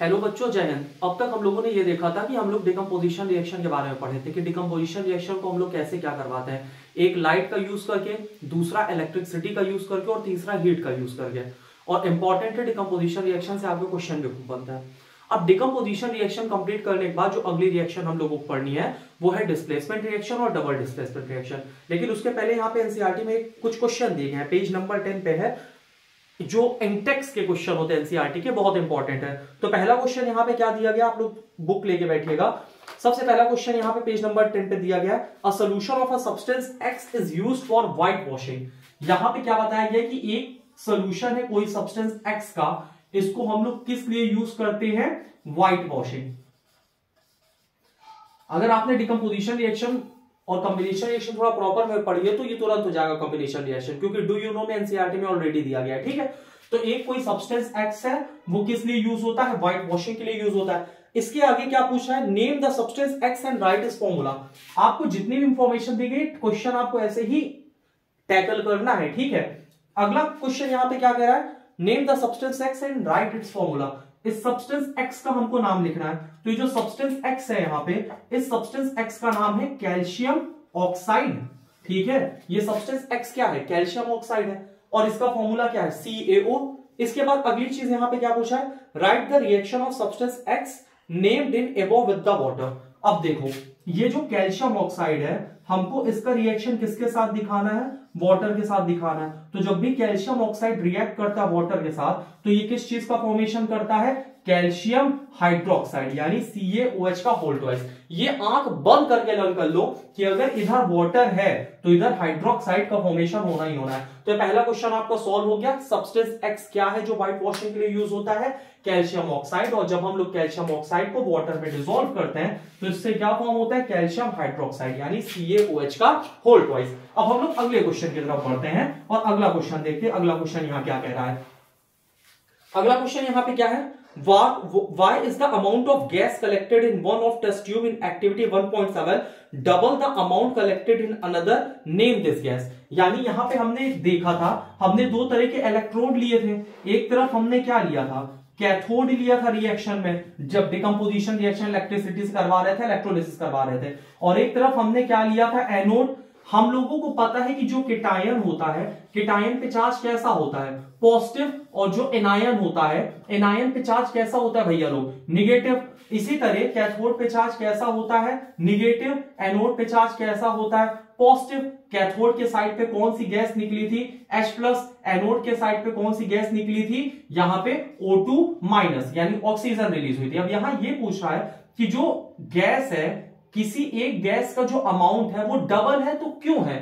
Hello बच्चों, जय हिंद। अब तक हम लोगों ने ये देखा था कि हम लोग डिकम्पोजिशन रिएक्शन के बारे में पढ़े थे कि डिकम्पोजिशन रिएक्शन को हम लोग कैसे क्या करवाते हैं, एक लाइट का यूज करके, दूसरा इलेक्ट्रिसिटी का यूज करके और तीसरा हीट का यूज करके। और इंपॉर्टेंट है, डिकम्पोजिशन रिएक्शन से आपके क्वेश्चन भी खूब बनता है। अब डिकम्पोजिशन रिएक्शन कंप्लीट करने के बाद जो अगली रिएक्शन हम लोगों को पढ़नी है वो है डिस्प्लेसमेंट रिएक्शन और डबल डिस्प्लेसमेंट रिएक्शन। लेकिन उसके पहले यहाँ पे एनसीईआरटी में कुछ क्वेश्चन दिए गए हैं, पेज नंबर 10 पे है, जो इंटेक्स के क्वेश्चन होते हैं एनसीईआरटी के, बहुत इंपॉर्टेंट है। तो पहला क्वेश्चन यहाँ पे क्या दिया गया, आप लोग बुक लेके बैठिएगा। सबसे पहला क्वेश्चन यहाँ पे पेज नंबर 10 पे दिया गया, a solution of a substance x is used for white washing. यहाँ पे क्या बताया गया कि एक सॉल्यूशन है कोई सब्सटेंस एक्स का, इसको हम लोग किस लिए यूज करते हैं, व्हाइट वॉशिंग। अगर आपने डिकम्पोजिशन रिएक्शन और कॉम्बिनेशन रिएक्शन थोड़ा प्रॉपर में पढ़ी है तो ये तुरंत हो जाएगा कॉम्बिनेशन रिएक्शन, क्योंकि डू यू नो में एनसीईआरटी में ऑलरेडी दिया गया है। ठीक है, तो एक कोई सब्सटेंस एक्स है, वो किस लिए यूज होता है, व्हाइट वॉशिंग के लिए यूज होता है। इसके आगे क्या पूछा है, name the substance x and right is formula. आपको जितनी भी इंफॉर्मेशन दी गई क्वेश्चन आपको ऐसे ही टैकल करना है। ठीक है, अगला क्वेश्चन यहाँ पे क्या कह रहा है, name the substance x and right it's formula. इस सब्सटेंस एक्स का हमको नाम लिखना है। तो ये जो सब्सटेंस एक्स है यहाँ पे, इस सब्सटेंस एक्स का नाम है कैल्शियम ऑक्साइड। ठीक है, ये सब्सटेंस एक्स क्या है, कैल्शियम ऑक्साइड है, और इसका फॉर्मूला क्या है, CaO। इसके बाद अगली चीज यहां पे क्या पूछा है, right the reaction of substance x named in above with the water. अब देखो, ये जो कैल्शियम ऑक्साइड है, हमको इसका रिएक्शन किसके साथ दिखाना है, वाटर के साथ दिखाना है। तो जब भी कैल्शियम ऑक्साइड रिएक्ट करता है वाटर के साथ, तो ये किस चीज का फॉर्मेशन करता है, कैल्शियम हाइड्रोक्साइड, यानी CaOH का होल ट्वाइस। ये आंख बंद करके लर्न कर लो कि अगर इधर वाटर है तो इधर हाइड्रोक्साइड का फॉर्मेशन होना ही होना है। तो पहला क्वेश्चन आपका सॉल्व हो गया। सब्सटेंस एक्स क्या है जो व्हाइट वॉशिंग के लिए यूज होता है, कैल्शियम ऑक्साइड। और जब हम लोग कैल्शियम ऑक्साइड को वाटर में डिसॉल्व करते हैं तो इससे क्या फॉर्म होता है, कैल्शियम हाइड्रोक्साइड, यानी CaOH का होल ट्वाइस। अब हम लोग अगले क्वेश्चन की तरफ बढ़ते हैं और अगला क्वेश्चन देखते हैं। अगला क्वेश्चन यहाँ क्या कह रहा है, अगला क्वेश्चन यहाँ पे क्या है, why is the amount of gas collected in one of test tube in activity 1.7 double the amount collected in another, name this gas। यानी यहां पे हमने देखा था, हमने दो तरह के इलेक्ट्रोड लिए थे। एक तरफ हमने क्या लिया था, कैथोड लिया था रिएक्शन में, जब डिकम्पोजिशन रिएक्शन इलेक्ट्रिसिटी से करवा रहे थे, इलेक्ट्रोलिसिस करवा रहे थे। और एक तरफ हमने क्या लिया था, एनोड। हम लोगों को पता है कि जो केटायन होता है, केटायन पे चार्ज कैसा होता है, पॉजिटिव, और जो एनायन होता है, एनायन पे चार्ज कैसा होता है भैया लोग, निगेटिव। इसी तरह कैथोड पे चार्ज कैसा होता है, निगेटिव। एनोड पे चार्ज कैसा होता है, पॉजिटिव। कैथोड के साइड पे कौन सी गैस निकली थी, H+। एनोड के साइड पे कौन सी गैस निकली थी, यहां पे O2-, यानी ऑक्सीजन रिलीज हुई थी। अब यहां ये पूछ रहा है कि जो गैस है, किसी एक गैस का जो अमाउंट है वो डबल है, तो क्यों है।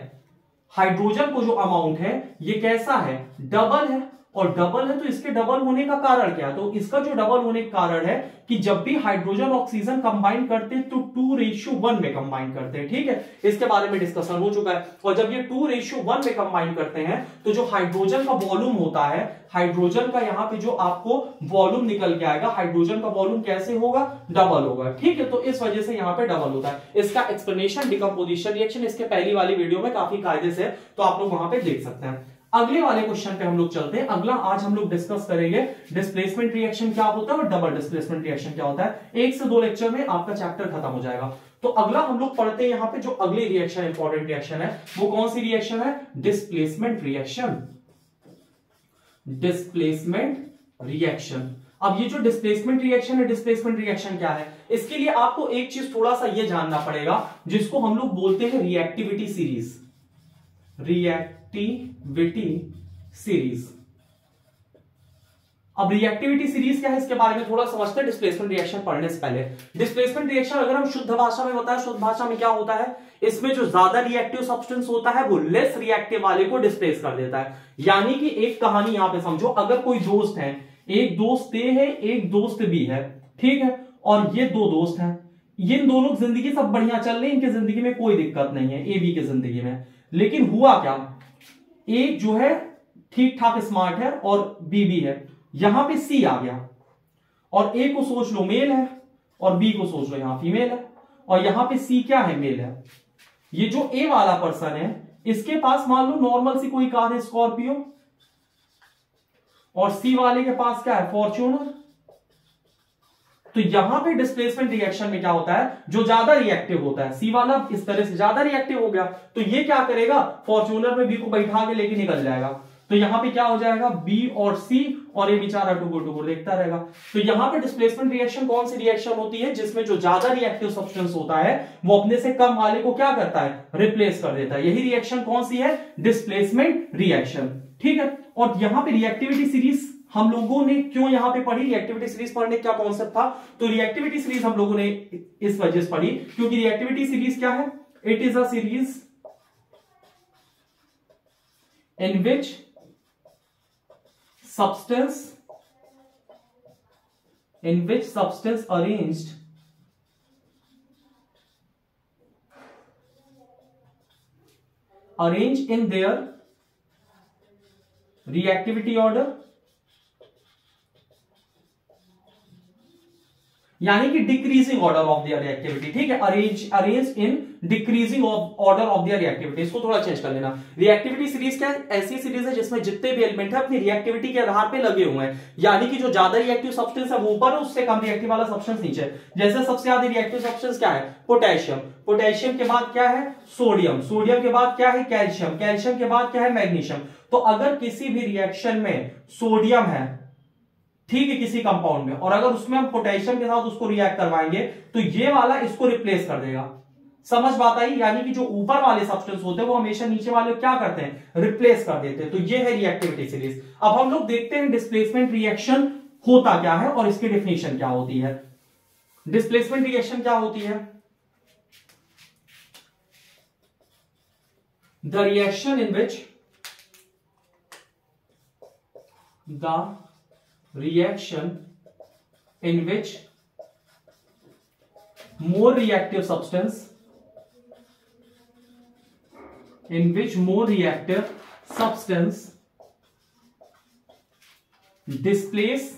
हाइड्रोजन को जो अमाउंट है ये कैसा है, डबल है, और डबल है तो इसके डबल होने का कारण क्या है, तो इसका जो डबल होने का कारण है कि जब भी हाइड्रोजन ऑक्सीजन कंबाइन करते हैं तो 2:1 में कंबाइन करते हैं। ठीक है, इसके बारे में डिस्कशन हो चुका है। और जब ये 2:1 में कंबाइन करते हैं तो जो हाइड्रोजन का वॉल्यूम होता है, हाइड्रोजन का यहाँ पे जो आपको वॉल्यूम निकल के आएगा, हाइड्रोजन का वॉल्यूम कैसे होगा, डबल होगा। ठीक है, तो इस वजह से यहाँ पे डबल होता है। इसका एक्सप्लेनेशन डिकम्पोजिशन रिएक्शन इसके पहली वाली वीडियो में काफी कायदे से, तो आप लोग वहां पे देख सकते हैं। अगले वाले क्वेश्चन पे हम लोग चलते हैं। अगला आज हम लोग डिस्कस करेंगे डिस्प्लेसमेंट रिएक्शन क्या होता है और डबल डिस्प्लेसमेंट रिएक्शन क्या होता है। 1 से 2 लेक्चर में आपका चैप्टर खत्म हो जाएगा। तो अगला हम लोग पढ़ते हैं यहाँ पे, जो अगली रिएक्शन इंपॉर्टेंट रिएक्शन है वो कौन सी रिएक्शन है, डिस्प्लेसमेंट रिएक्शन। Displacement reaction. अब ये जो डिस्प्लेसमेंट रिएक्शन है, डिस्प्लेसमेंट रिएक्शन क्या है, इसके लिए आपको एक चीज थोड़ा सा ये जानना पड़ेगा, जिसको हम लोग बोलते हैं रिएक्टिविटी सीरीज। Reactivity series. अब रिएक्टिविटी सीरीज क्या है, इसके बारे में थोड़ा समझते हैं डिस्प्लेसमेंट रिएक्शन पढ़ने से पहले। डिस्प्लेसमेंट रिएक्शन अगर हम शुद्ध भाषा में बताएं, शुद्ध भाषा में क्या होता है, इसमें जो ज्यादा रिएक्टिव सब्सटेंस होता है वो लेस रिएक्टिव वाले को डिस्प्लेस कर देता है। यानी कि एक कहानी यहां पे समझो, अगर कोई दोस्त है, एक दोस्त ए है, एक दोस्त बी है, ठीक है, और ये दो दोस्त हैं, इन दोनों की जिंदगी सब बढ़िया चल रही है, इनकी जिंदगी में कोई दिक्कत नहीं है, ए बी की जिंदगी में। लेकिन हुआ क्या, एक जो है ठीक ठाक स्मार्ट है और बी भी है, यहां पे सी आ गया, और ए को सोच लो मेल है और बी को सोच लो यहां फीमेल है, और यहां पे सी क्या है, मेल है। ये जो ए वाला पर्सन है, इसके पास मान लो नॉर्मल सी कोई कार है, स्कॉर्पियो, और सी वाले के पास क्या है, फॉर्च्यूनर। तो यहां पे डिस्प्लेसमेंट रिएक्शन में क्या होता है, जो ज्यादा रिएक्टिव होता है, सी वाला इस तरह से ज्यादा रिएक्टिव हो गया, तो ये क्या करेगा, फॉर्च्यूनर में बी को बैठा के लेके निकल जाएगा। तो यहां पे क्या हो जाएगा, बी और सी, और ये बेचारा टुकुर देखता रहेगा। तो यहां पे डिस्प्लेसमेंट रिएक्शन कौन सी रिएक्शन होती है, जिसमें जो ज्यादा रिएक्टिव सब्सटेंस होता है वो अपने से कम वाले को क्या करता है, रिप्लेस कर देता है। यही रिएक्शन कौन सी है, डिस्प्लेसमेंट रिएक्शन। ठीक है, और यहां पे रिएक्टिविटी सीरीज हम लोगों ने क्यों यहां पे पढ़ी, रिएक्टिविटी सीरीज पढ़ने क्या कॉन्सेप्ट था, तो रिएक्टिविटी सीरीज हम लोगों ने इस वजह से पढ़ी क्योंकि रिएक्टिविटी सीरीज क्या है, it is a series in which substance arranged in their reactivity order, यानी कि decreasing order of their reactivity. ठीक है, arrange in decreasing order of their reactivity. इसको थोड़ा चेंज कर लेना। रिएक्टिविटी सीरीज क्या है, ऐसी सीरीज है जिसमें जितने भी एलिमेंट है अपनी रिएक्टिविटी के आधार पे लगे हुए हैं, यानी कि जो ज्यादा रिएक्टिव सब्सटेंस है वो ऊपर है, उससे कम रिएक्टिव वाला सब्सटेंस नीचे। जैसे सबसे ज्यादा रिएक्टिव सब्सटेंस क्या है, पोटेशियम, पोटेशियम के बाद क्या है, सोडियम, सोडियम के बाद क्या है, कैल्शियम, कैल्शियम के बाद क्या है, मैग्नीशियम। तो अगर किसी भी रिएक्शन में सोडियम है, ठीक है, किसी कंपाउंड में, और अगर उसमें हम पोटेशियम के साथ उसको रिएक्ट करवाएंगे तो ये वाला इसको रिप्लेस कर देगा। समझ बात आई, यानी कि जो ऊपर वाले सब्सटेंस होते हैं वो हमेशा नीचे वाले क्या करते हैं, रिप्लेस कर देते हैं। तो ये है रिएक्टिविटी सीरीज। अब हम लोग देखते हैं डिस्प्लेसमेंट रिएक्शन होता क्या है और इसकी डेफिनेशन क्या होती है। डिस्प्लेसमेंट रिएक्शन क्या होती है, the reaction in which more reactive substance displace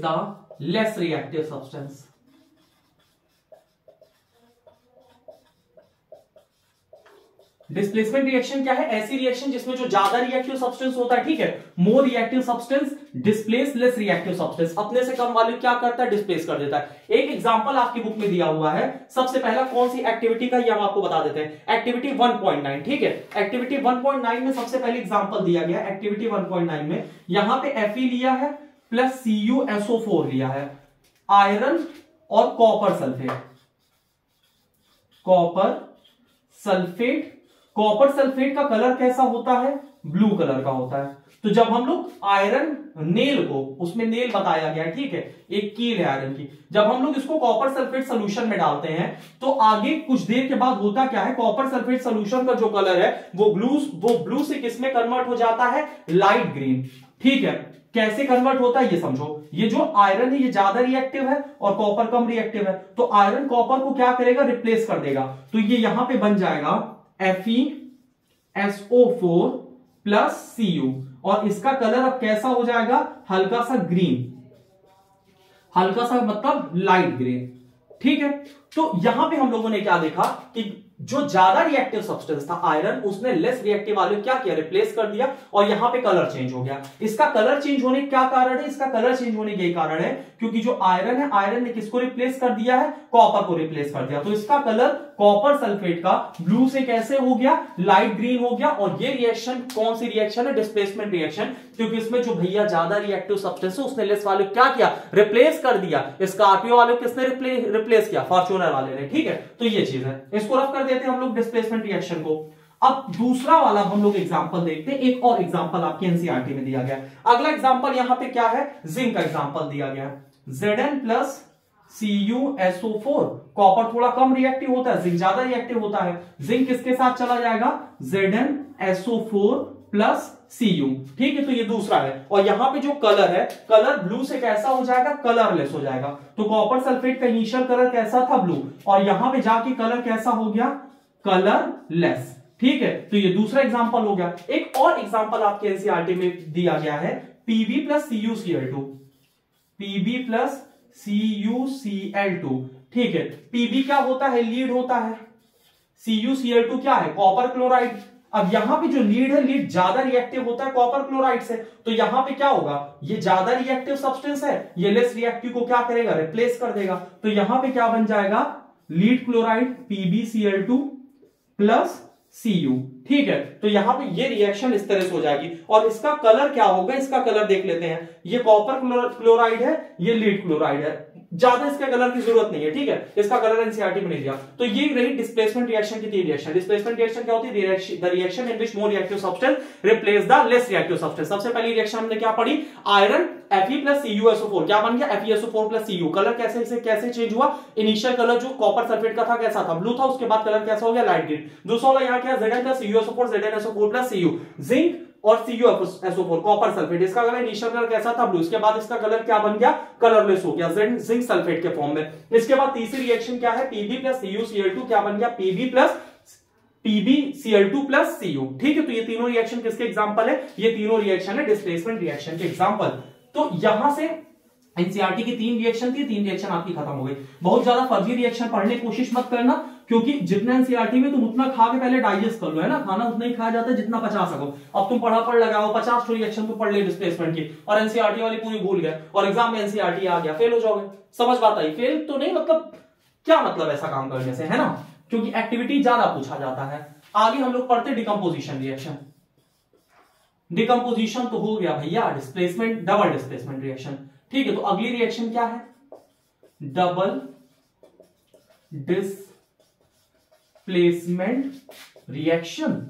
the less reactive substance। Displacement reaction क्या है, ऐसी रिएक्शन जिसमें जो ज्यादा रिएक्टिव सब्सटेंस होता है, ठीक है, more reactive substance displace less reactive substance, अपने से कम वाले क्या करता है, डिस्प्लेस कर देता है। एक एग्जांपल आपकी बुक में दिया हुआ है, सबसे पहला कौन सी एक्टिविटी का, ये हम आपको बता देते हैं, एक्टिविटी 1.9। ठीक है, एक्टिविटी 1.9 में सबसे पहले एग्जांपल दिया गया एक्टिविटी 1.9 में, यहां पे Fe लिया है प्लस CuSO4 लिया है, आयरन और कॉपर सल्फेट। कॉपर सल्फेट का कलर कैसा होता है, ब्लू कलर का होता है। तो जब हम लोग आयरन नेल को, उसमें नेल बताया गया, ठीक है, एक कील है आयरन की, जब हम लोग इसको कॉपर सल्फेट सोल्यूशन में डालते हैं तो आगे कुछ देर के बाद होता क्या है, कॉपर सल्फेट सोल्यूशन का जो कलर है वो ब्लू से किसमें कन्वर्ट हो जाता है, लाइट ग्रीन। ठीक है, कैसे कन्वर्ट होता है ये समझो। ये जो आयरन है ये ज्यादा रिएक्टिव है और कॉपर कम रिएक्टिव है, तो आयरन कॉपर को क्या करेगा, रिप्लेस कर देगा। तो ये यहां पे बन जाएगा FeSO4 प्लस Cu, और इसका कलर अब कैसा हो जाएगा, हल्का सा ग्रीन, हल्का सा मतलब लाइट ग्रीन। ठीक है, तो यहां पे हम लोगों ने क्या देखा कि जो ज्यादा रिएक्टिव सब्सटेंस था आयरन, उसने लेस रिएक्टिव वाले क्या किया, रिप्लेस कर दिया, और यहां पे कलर चेंज हो गया। इसका कलर चेंज होने का क्या कारण है, इसका कलर चेंज होने के कारण है क्योंकि जो आयरन है, आयरन ने किसको रिप्लेस कर दिया है, कॉपर को रिप्लेस कर दिया। तो इसका कलर कॉपर सल्फेट का ब्लू से कैसे हो गया, लाइट ग्रीन हो गया। और ये रिएक्शन कौन सी रिएक्शन है, डिस्प्लेसमेंट रिएक्शन, क्योंकि इसमें जो भैया ज्यादा रिएक्टिव सब्सटेंस है उसने लेस वाले क्या किया, रिप्लेस कर दिया। स्कॉर्पियो वाले किसने रिप्लेस किया, फॉर्च्यूनर वाले ने। ठीक है, तो ये चीज है, इसको रफ कर देते हैं हम लोग डिस्प्लेसमेंट रिएक्शन को। अब दूसरा वाला हम लोग एग्जांपल देखते हैं। एक और एग्जांपल आपके एनसीईआरटी में दिया गया। अगला एग्जांपल यहां पे क्या है, जिंक का एग्जांपल दिया गया। Zn प्लस CuSO4, कॉपर थोड़ा कम रिएक्टिव होता है, जिंक ज्यादा रिएक्टिव होता है। जिंक किसके साथ चला जाएगा, ZnSO4 प्लस Cu। ठीक है, तो ये दूसरा है। और यहां पे जो कलर है, कलर ब्लू से कैसा हो जाएगा, कलरलेस हो जाएगा। तो कॉपर सल्फेट का इनिशियल कलर कैसा था, ब्लू, और यहां पे जाके कलर कैसा हो गया, कलरलेस। ठीक है, तो ये दूसरा एग्जांपल हो गया। एक और एग्जांपल आपके एनसीईआरटी में दिया गया है, Pb plus CuCl2, Pb plus CuCl2। ठीक है, Pb क्या होता है, लीड होता है, CuCl2 क्या है, कॉपर क्लोराइड। अब यहां पे जो लीड है, लीड ज्यादा रिएक्टिव होता है कॉपर क्लोराइड से, तो यहां पे क्या होगा, ये ज्यादा रिएक्टिव सब्सटेंस है, ये लेस रिएक्टिव को क्या करेगा, रिप्लेस कर देगा। तो यहां पे क्या बन जाएगा, lead chloride PbCl2 plus Cu। ठीक है, तो यहां पे ये रिएक्शन इस तरह से हो जाएगी। और इसका कलर क्या होगा, इसका कलर देख लेते हैं। ये कॉपर क्लोराइड है, ये लीड क्लोराइड है, ज्यादा इसके कलर की जरूरत नहीं है। ठीक है, इसका कलर एनसीईआरटी में नहीं दिया। तो ये रही डिस्प्लेसमेंट रिएक्शन की 3 रिएक्शन। डिस्प्लेसमेंट रिएक्शन क्या होती है, the reaction in which more reactive substance replace the less reactive substance. सबसे पहली रिएक्शन हमने क्या पढ़ी, आयरन Fe प्लस CuSO4, क्या बन गया, FeSO4 प्लस Cu। कलर कैसे चेंज हुआ, इनिशियल कलर जो कॉपर सल्फेट का था कैसा था, ब्लू था, उसके बाद कलर कैसा हो गया, लाइट ग्रीन। दूसरा वाला यहाँ क्या, Zn plus CuSO4 ZnSO4 plus Cu। Zinc और CuSO4 कॉपर सल्फेट, इसका कलर इनिशियल कलर कैसा था, ब्लू, इसके बाद इसका कलर क्या बन गया, कलरलेस हो गया, जिंक सल्फेट के फॉर्म में। इसके बाद तीसरी रिएक्शन क्या है, Pb प्लस CuCl2, क्या बन गया, PbCl2 प्लस Cu। ठीक है, तो ये तीनों रिएक्शन किसके एग्जांपल है, ये तीनों रिएक्शन है डिस्प्लेसमेंट रिएक्शन के एग्जांपल। तो यहां से एनसीईआरटी की 3 रिएक्शन थी, 3 रिएक्शन आपकी खत्म हो गई। बहुत ज्यादा फर्जी रिएक्शन पढ़ने की कोशिश मत करना, क्योंकि जितना एनसीईआरटी में तुम उतना खा के पहले डाइजेस्ट कर लो, है ना, खाना उतना ही खाया जाता है जितना पचा सको। अब तुम पढ़ लगाओ 50 रिएक्शन तो पढ़ ले डिस्प्लेसमेंट की, और एनसीईआरटी वाली पूरी भूल गए, और एग्जाम में एनसीईआरटी आ गया, फेल हो जाओगे। समझ बात आई, फेल तो नहीं, मतलब क्या मतलब ऐसा काम करने से, है ना, क्योंकि एक्टिविटी ज्यादा पूछा जाता है। आगे हम लोग पढ़ते डिकम्पोजिशन रिएक्शन। डिकम्पोजिशन तो हो गया भैया, डिस्प्लेसमेंट, डबल डिस्प्लेसमेंट रिएक्शन। ठीक है, तो अगली रिएक्शन क्या है, डबल डिस्प्लेसमेंट रिएक्शन।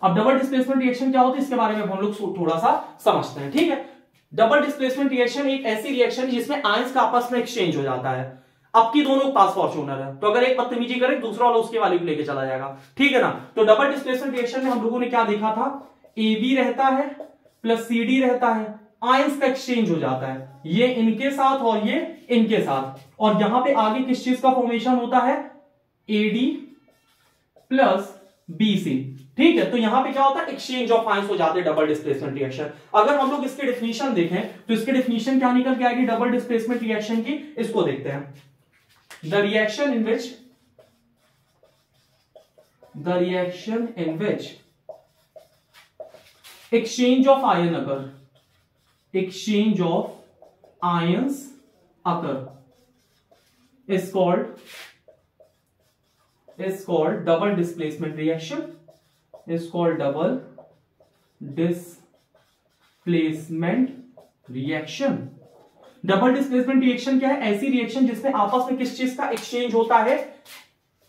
अब डबल डिस्प्लेसमेंट रिएक्शन क्या होती है, इसके बारे में हम लोग थोड़ा सा समझते हैं। ठीक है, डबल डिस्प्लेसमेंट रिएक्शन एक ऐसी रिएक्शन है जिसमें आयंस का आपस में एक्सचेंज हो जाता है। अब की दोनों पास फॉर्च्यूनर है, तो अगर एक बदतमीजी करे दूसरा वाला उसके वाले को लेके चला जाएगा। ठीक है ना, तो डबल डिस्प्लेसमेंट रिएक्शन में हम लोगों ने क्या देखा था, AB रहता है प्लस CD रहता है, आयंस का एक्सचेंज हो जाता है, ये इनके साथ और ये इनके साथ, और यहां पे आगे किस चीज का फॉर्मेशन होता है, AD प्लस BC। ठीक है, तो यहां पे क्या होता है, एक्सचेंज ऑफ आयंस हो जाते हैं डबल डिस्प्लेसमेंट रिएक्शन। अगर हम लोग इसकी डेफिनेशन देखें तो इसकी डेफिनेशन क्या निकल के आएगी डबल डिस्प्लेसमेंट रिएक्शन की, इसको देखते हैं। The reaction in which exchange of ion occur, exchange of ions occur is called double displacement reaction, is called double displacement reaction। Double displacement reaction क्या है, ऐसी रिएक्शन जिसमें आपस में किस चीज का एक्सचेंज होता है,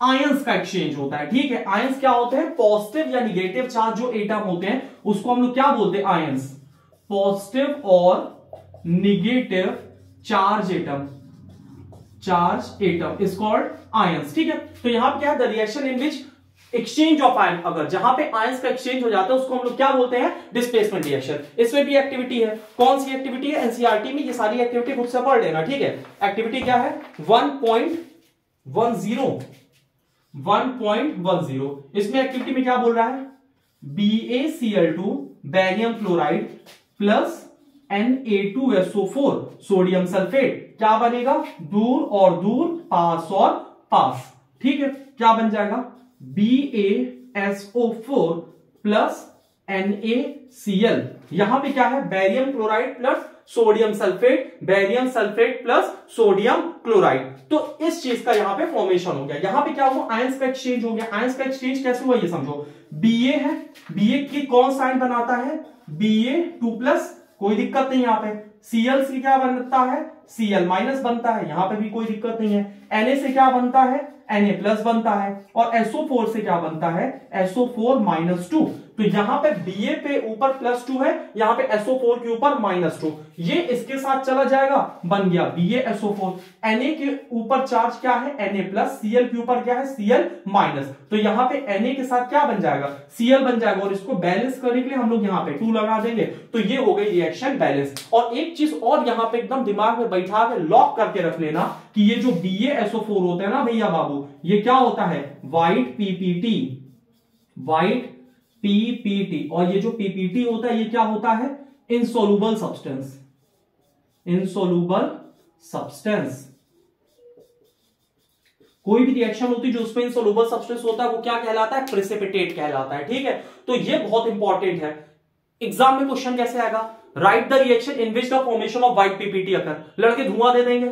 आयंस का एक्सचेंज होता है। ठीक है, आयंस क्या होते हैं, पॉजिटिव या निगेटिव चार्ज जो एटम होते हैं उसको हम लोग क्या बोलते हैं, आयंस। पॉजिटिव और negative charge atom is called ions. ठीक है, तो यहां पे क्या है, the reaction in which exchange of ion, अगर जहां पे आयंस का एक्सचेंज हो जाता है उसको हम लोग क्या बोलते हैं, डिस्प्लेसमेंट रिएक्शन। इसमें भी एक्टिविटी है, कौन सी एक्टिविटी है, एनसीईआरटी में ये सारी एक्टिविटी खुद से पढ़ लेना। ठीक है, एक्टिविटी क्या है, 1.10 इसमें एक्टिविटी में क्या बोल रहा है, BaCl2 barium chloride plus Na2SO4 sodium sulphate, क्या बनेगा, दूर और दूर, पास और पास। ठीक है, क्या बन जाएगा, BaSO4 प्लस NaCl। यहां पे क्या है, barium chloride plus sodium sulphate, barium sulphate plus sodium chloride. तो इस चीज का यहां पे फॉर्मेशन हो गया। यहां पे क्या हुआ, आयंस का एक्सचेंज हो गया। आयंस का एक्सचेंज कैसे हुआ ये समझो, Ba है, Ba की कौन सा आयन बनाता है, Ba2+, कोई दिक्कत नहीं यहां पे। Cl से क्या बनता है, Cl- बनता है, यहां पे भी कोई दिक्कत नहीं है। Na से क्या बनता है, Na+ बनता है, और SO4 से क्या बनता है, SO4-2। तो यहां पे Ba पे ऊपर +2 है, यहां पे SO4 के ऊपर -2, ये इसके साथ चला जाएगा, बन गया BaSO4। Na के ऊपर चार्ज क्या है, Na+, Cl के ऊपर क्या है, Cl-। तो यहां पे Na के साथ क्या बन जाएगा, Cl बन जाएगा, और इसको बैलेंस करने के लिए हम लोग यहां पे 2 लगा देंगे, तो ये हो गई रिएक्शन बैलेंस। और एक चीज और यहां पे एकदम दिमाग में बैठा के लॉक करके रख लेना कि ये जो BaSO4 होता है ना भैया बाबू, ये क्या होता है, व्हाइट PPT, और ये जो PPT होता है ये क्या होता है, इनसोल्यूबल सब्सटेंस। कोई भी रिएक्शन होती है जो उसमें इनसॉल्युबल सब्सटेंस होता है वो क्या कहलाता है, प्रेसिपिटेट कहलाता है। ठीक है, तो ये बहुत इंपॉर्टेंट है। एग्जाम में क्वेश्चन कैसे आएगा, write the reaction in which the formation of white PPT occur, लड़के धुआं दे देंगे,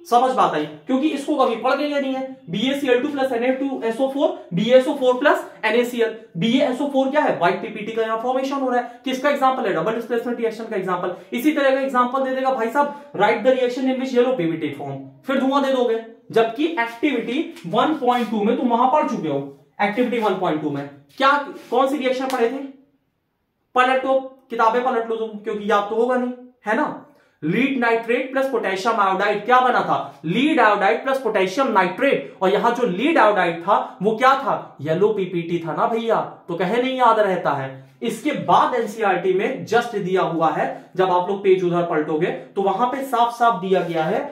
समझ बात आई, क्योंकि इसको कभी पढ़ गए नहीं है। BaCl2 plus Na2SO4 BaSO4 plus NaCl, BaSO4 क्या है, व्हाइट पीपीटी का यहां फॉर्मेशन हो रहा है। किसका एग्जांपल है, डबल डिस्प्लेसमेंट रिएक्शन का एग्जांपल। इसी तरह का एग्जांपल दे देगा भाई साहब, right the reaction in which yellow PPT form, फिर धुआं दे दोगे, जबकि एक्टिविटी 1.2 में तुम वहां पढ़ चुके हो। एक्टिविटी 1.2 में क्या कौन सी रिएक्शन पढ़े थे, पलटो किताबें पलट लो तुम, क्योंकि याद तो होगा नहीं, है ना। Lead nitrate plus potassium iodide क्या बना था, lead iodide plus potassium nitrate, और यहां जो लीड आयोडाइड था वो क्या था, येलो पीपीटी था ना भैया, तो कहे नहीं याद रहता है। इसके बाद एनसीईआरटी में जस्ट दिया हुआ है, जब आप लोग पेज उधर पलटोगे तो वहां पे साफ साफ दिया गया है,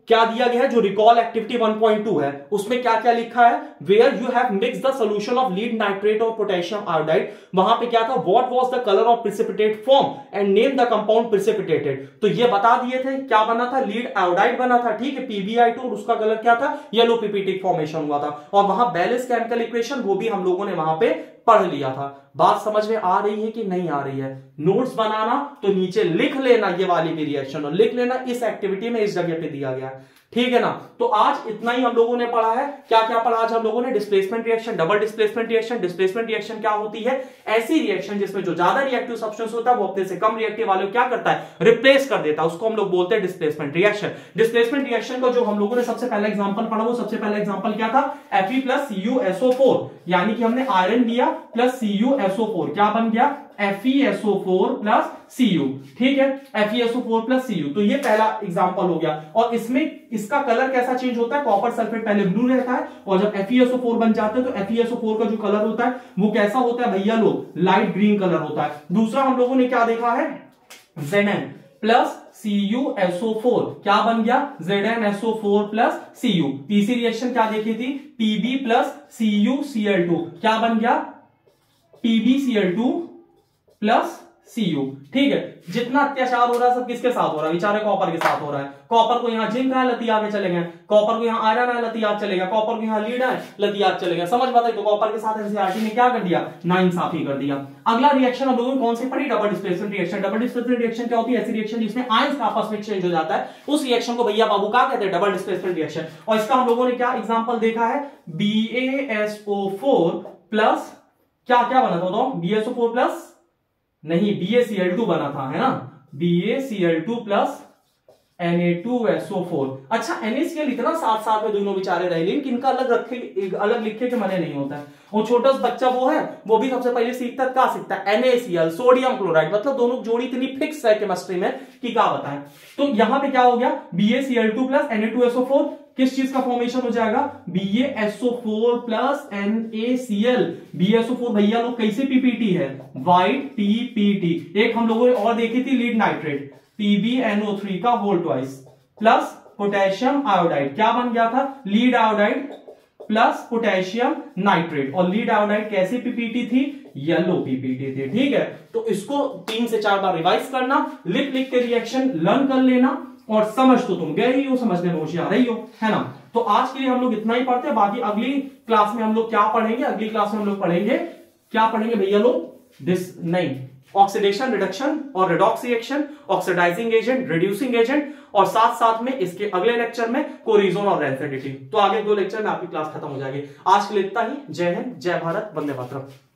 क्या दिया गया है, जो रिकॉल एक्टिविटी 1.2 है उसमें क्या क्या लिखा है, where you have mix the solution of lead nitrate और पोटेशियम आयोडाइड, वहां पे क्या था, what was the colour of precipitate form and name the compound precipitated, तो ये बता दिए थे क्या बना था, लीड आयोडाइड बना था, ठीक है, PbI2, और उसका कलर क्या था, येलो पीपीटिक फॉर्मेशन हुआ था, और वहां बैलेंस केमिकल इक्वेशन वो भी हम लोगों ने वहां पे पढ़ लिया था। बात समझ में आ रही है कि नहीं आ रही है, नोट्स बनाना तो नीचे लिख लेना ये वाली भी रिएक्शन, और लिख लेना इस एक्टिविटी में इस जगह पे दिया गया है, ठीक है ना। तो आज इतना ही हम लोगों ने पढ़ा है। क्या क्या पढ़ा आज हम लोगों ने, displacement reaction, double displacement reaction. Displacement reaction क्या होती है, ऐसी रिएक्शन जिसमें जो ज्यादा रिएक्टिव सब्सटेंस होता है वो अपने से कम रिएक्टिव वाले को क्या करता है, रिप्लेस कर देता है, उसको हम लोग बोलते हैं डिस्प्लेसमेंट रिएक्शन। डिस्प्लेसमेंट रिएक्शन का जो हम लोगों ने सबसे पहला एग्जांपल पढ़ा, वो सबसे पहला एग्जांपल क्या था, Fe प्लस CuSO4, यानी कि हमने आयरन लिया प्लस CuSO4, क्या बन गया, FeSO4 प्लस Cu, ठीक है, FeSO4 प्लस Cu। तो ये पहला एग्जांपल हो गया, और इसमें इसका कलर कैसा चेंज होता है, कॉपर सल्फेट पहले ब्लू रहता है, और जब FeSO4 बन जाते हैं तो FeSO4 का जो कलर होता है वो कैसा होता है भैया लोग, लाइट ग्रीन कलर होता है। दूसरा हम लोगों ने क्या देखा है, Zn प्लस CuSO4, क्या बन गया, ZnSO4 प्लस Cu। तीसरी रिएक्शन क्या देखी थी, Pb प्लस CuCl2, क्या बन गया, PbCl2 प्लस Cu, ठीक है। जितना अत्याचार हो रहा है सब किसके साथ हो रहा है, बेचारे कॉपर के साथ हो रहा है। कॉपर को यहाँ जिंक है, लती आगे चले गए, कॉपर को यहाँ आयरन है, लती आगे चले गया, कॉपर को यहाँ लीड है, लती आगे चले गया, समझ बताइए। तो कॉपर के साथ एनसीईआरटी ने क्या कर दिया, नाइंसाफी कर दिया। अगला रिएक्शन हम लोगों ने कौन सी पढ़ी, double displacement reaction. Double displacement reaction क्या होती है, ऐसी रिएक्शन जिसमें आयंस आपस में एक्सचेंज हो जाता है, उस रिएक्शन को भैया बाबू क्या कहते हैं, डबल डिस्प्लेसमेंट रिएक्शन। और इसका हम लोगों ने क्या एग्जांपल देखा है, BaSO4 प्लस क्या क्या बना था, बताओ, BaSO4 प्लस नहीं, BaCl2 बना था, है ना, BaCl2 प्लस Na2SO4। अच्छा, NaCl इतना साथ साथ में दोनों बेचारे रहे, लेकिन इनका अलग लिखे के मने नहीं होता है। वो छोटा बच्चा वो है, वो भी सबसे पहले सीखता है, क्या सीखता है, NaCl, सोडियम क्लोराइड, मतलब दोनों जोड़ी इतनी फिक्स है केमिस्ट्री में कि क्या बताएं। तो यहां पे क्या हो गया, BaCl2 प्लस Na2SO4, किस चीज का फॉर्मेशन हो जाएगा, BaSO4 प्लस NaCl। BaSO4 भैया लोग कैसे पीपीटी है, व्हाइट पीपीटी। एक हम लोगों ने और देखी थी लीड नाइट्रेट, PbNO3 का whole twice, plus potassium iodide, क्या बन गया था, lead iodide plus potassium nitrate. और लीड आयोडाइड कैसी पीपीटी थी, येलो पीपीटी थी, ठीक है। तो इसको 3 से 4 बार रिवाइज करना, लिख लिख के रिएक्शन लर्न कर लेना, और समझ तो तुम गए ही हो, समझने में होशियार ही हो, है ना। तो आज के लिए हम लोग इतना ही पढ़ते हैं, बाकी अगली क्लास में हम लोग क्या पढ़ेंगे, अगली क्लास में हम लोग पढ़ेंगे क्या पढ़ेंगे भैया लोग, ऑक्सीडेशन रिडक्शन और redox reaction, oxidising agent, reducing agent, और साथ साथ में इसके अगले लेक्चर में कोरिजन और रेंसिडिटी। तो आगे 2 लेक्चर में आपकी क्लास खत्म हो जाएगी। आज के लिए इतना ही। जय हिंद, जय भारत, वंदे मातरम।